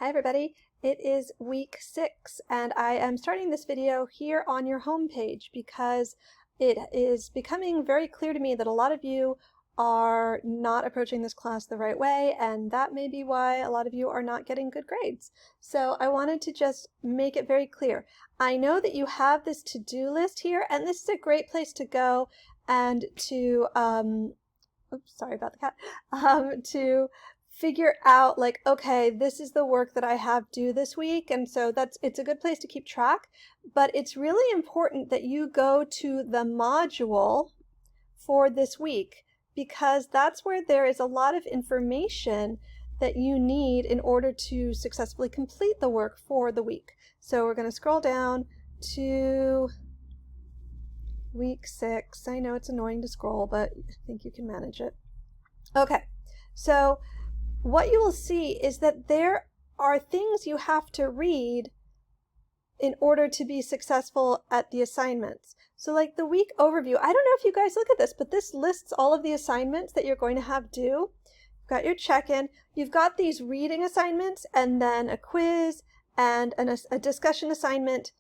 Hi everybody, it is week 6 and I am starting this video here on your home page because it is becoming very clear to me that a lot of you are not approaching this class the right way, and that may be why a lot of you are not getting good grades. So I wanted to just make it very clear. I know that you have this to-do list here, and this is a great place to go and to oops, sorry about the cat, to figure out like, okay, this is the work that I have due this week. And so it's a good place to keep track, but it's really important that you go to the module for this week, because that's where there is a lot of information that you need in order to successfully complete the work for the week. So we're going to scroll down to week 6. I know it's annoying to scroll, but I think you can manage it. Okay, so what you will see is that there are things you have to read in order to be successful at the assignments. So like the week overview, I don't know if you guys look at this, but this lists all of the assignments that you're going to have due. You've got your check-in, you've got these reading assignments, and then a quiz and a discussion assignment,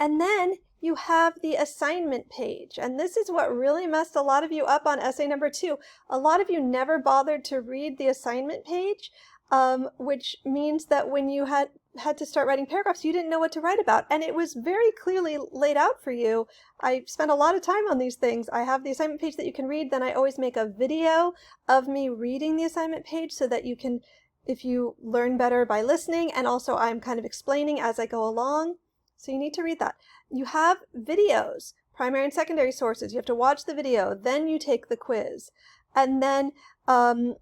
and then you have the assignment page. And this is what really messed a lot of you up on essay number 2. A lot of you never bothered to read the assignment page, which means that when you had to start writing paragraphs, you didn't know what to write about. And it was very clearly laid out for you. I spent a lot of time on these things. I have the assignment page that you can read. Then I always make a video of me reading the assignment page so that you can, if you learn better by listening, and also I'm kind of explaining as I go along. So you need to read that. You have videos, primary and secondary sources. You have to watch the video, then you take the quiz. And then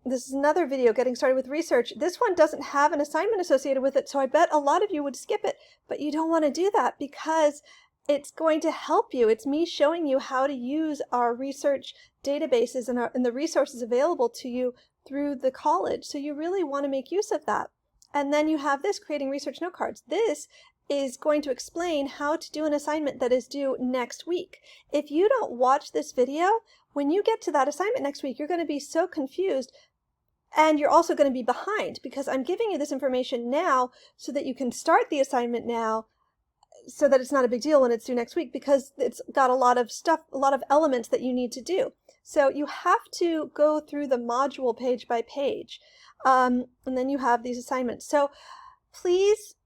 this is another video, getting started with research. This one doesn't have an assignment associated with it, so I bet a lot of you would skip it, but you don't want to do that because it's going to help you. It's me showing you how to use our research databases and the resources available to you through the college. So you really want to make use of that. And then you have this, creating research note cards. This is going to explain how to do an assignment that is due next week. If you don't watch this video, when you get to that assignment next week, you're going to be so confused, and you're also going to be behind, because I'm giving you this information now so that you can start the assignment now, so that it's not a big deal when it's due next week, because it's got a lot of stuff, a lot of elements that you need to do. So you have to go through the module page by page, and then you have these assignments. So please,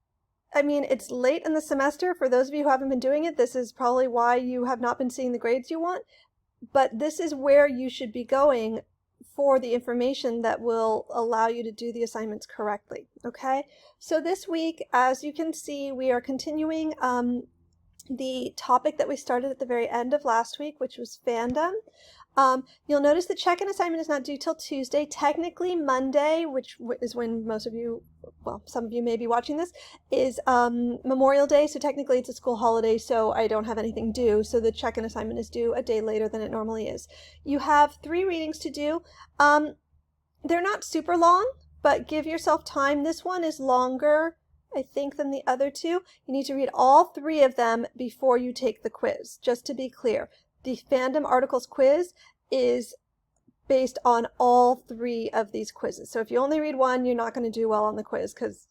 I mean, it's late in the semester. For those of you who haven't been doing it, this is probably why you have not been seeing the grades you want. But this is where you should be going for the information that will allow you to do the assignments correctly. Okay? So this week, as you can see, we are continuing the topic that we started at the very end of last week, which was fandom. You'll notice the check-in assignment is not due till Tuesday. Technically Monday, which is when most of you, well, some of you may be watching this, is Memorial Day, so technically it's a school holiday, so I don't have anything due, so the check-in assignment is due a day later than it normally is. You have 3 readings to do. They're not super long, but give yourself time. This one is longer, I think, than the other 2. You need to read all 3 of them before you take the quiz, just to be clear. The Fandom Articles quiz is based on all 3 of these quizzes. So if you only read one, you're not going to do well on the quiz, because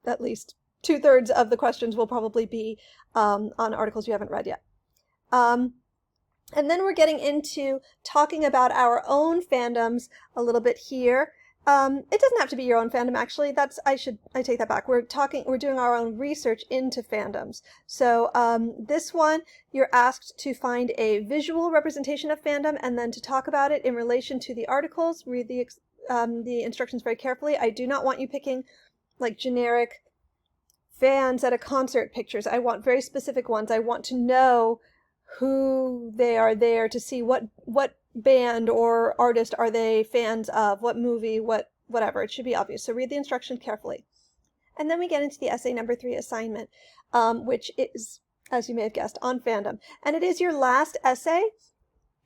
at least 2/3 of the questions will probably be on articles you haven't read yet. And then we're getting into talking about our own fandoms a little bit here. It doesn't have to be your own fandom, actually. I take that back. We're doing our own research into fandoms. So this one, you're asked to find a visual representation of fandom and then to talk about it in relation to the articles. Read the instructions very carefully. I do not want you picking like generic fans at a concert pictures. I want very specific ones. I want to know who they are there to see, what band or artist are they fans of, what movie, whatever. It should be obvious. So read the instruction carefully. And then we get into the essay number 3 assignment, which is, as you may have guessed, on fandom. And it is your last essay,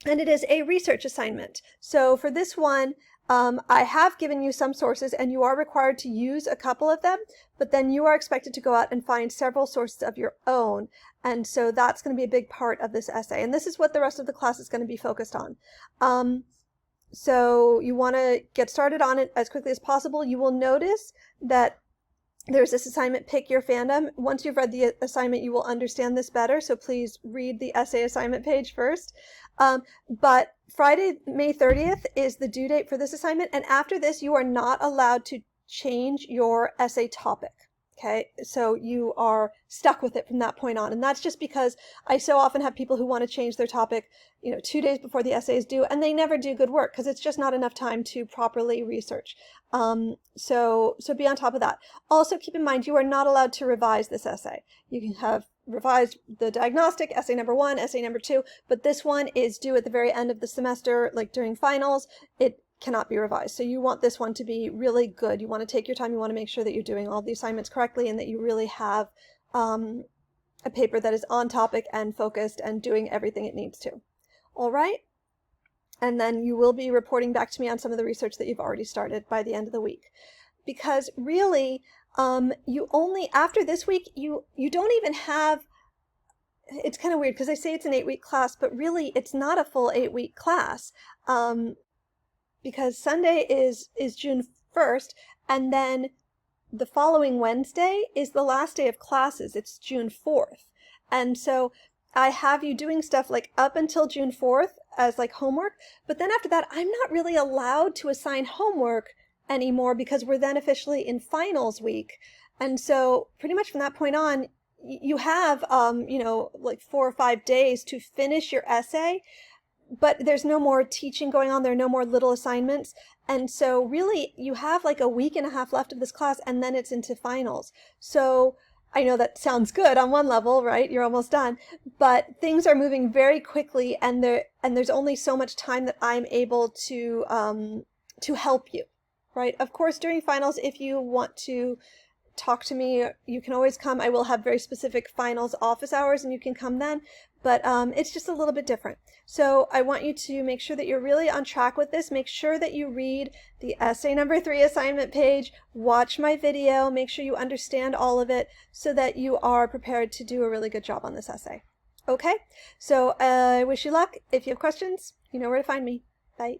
and it is a research assignment. So for this one, I have given you some sources, and you are required to use a couple of them, but then you are expected to go out and find several sources of your own. And so that's going to be a big part of this essay. And this is what the rest of the class is going to be focused on. So you want to get started on it as quickly as possible. You will notice that There's this assignment, Pick Your Fandom. Once you've read the assignment, you will understand this better, so please read the essay assignment page first. But Friday, May 30th is the due date for this assignment, and after this, you are not allowed to change your essay topic. Okay, so you are stuck with it from that point on. And that's just because I so often have people who want to change their topic, 2 days before the essay is due, and they never do good work because it's just not enough time to properly research. So be on top of that. Also, keep in mind, you are not allowed to revise this essay. You can have revised the diagnostic, essay number 1, essay number 2, but this one is due at the very end of the semester, like during finals. It cannot be revised. So you want this one to be really good. You want to take your time. You want to make sure that you're doing all the assignments correctly and that you really have a paper that is on topic and focused and doing everything it needs to. All right? And then you will be reporting back to me on some of the research that you've already started by the end of the week. Because really, you only, after this week, you don't even have, it's kind of weird because I say it's an 8-week class, but really it's not a full 8-week class. Because Sunday is June 1st, and then the following Wednesday is the last day of classes. It's June 4th. And so I have you doing stuff like up until June 4th as like homework, but then after that, I'm not really allowed to assign homework anymore because we're then officially in finals week. And so pretty much from that point on, you have, like 4 or 5 days to finish your essay. But there's no more teaching going on. There are no more little assignments. And so really you have like a week and a half left of this class and then it's into finals. So I know that sounds good on one level, right? You're almost done, but things are moving very quickly and there's only so much time that I'm able to help you, right? Of course, during finals, if you want to talk to me, you can always come. I will have very specific finals office hours and you can come then, but it's just a little bit different. So I want you to make sure that you're really on track with this. Make sure that you read the essay number 3 assignment page, watch my video, make sure you understand all of it so that you are prepared to do a really good job on this essay. Okay, so I wish you luck. If you have questions, you know where to find me. Bye.